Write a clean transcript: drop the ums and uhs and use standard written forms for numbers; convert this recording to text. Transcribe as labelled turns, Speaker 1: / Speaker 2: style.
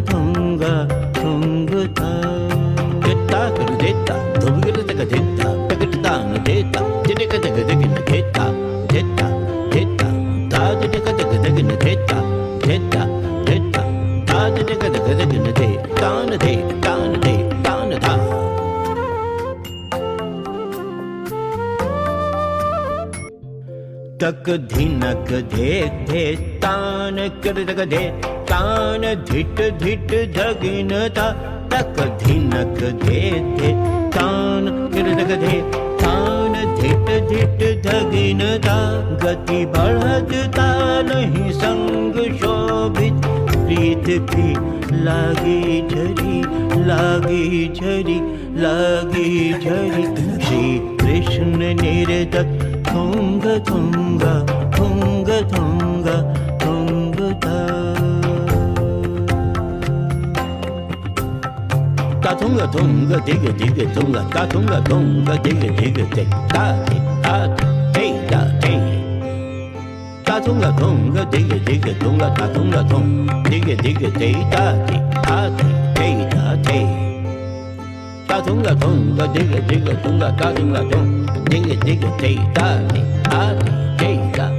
Speaker 1: thunga thunga tha detta kar detta dhubgir taka detta takta na detta deka taka deka detta detta detta ta deka taka deka detta detta detta ta deka taka deka de tan de tan de tan tha तक धिनक धे धे तान कर तक धे तान धिट धिट धगिन था तक धिनक धे धे तान कर तक धे तान धिट धिट धगिन था गति बढ़त ता नहीं संग शोभित प्रीत की लागी झरी लागी झरी लागी झरी Shri Krishna निर्दत थुंग थुंग थुंग थुंग थुंग ta thung dig dig thung ta thung dig dig te ta te ta te ta thung dig dig thung ta thung dig dig te ta te ta te ta thung dig dig thung ta thung dig dig te ta te ta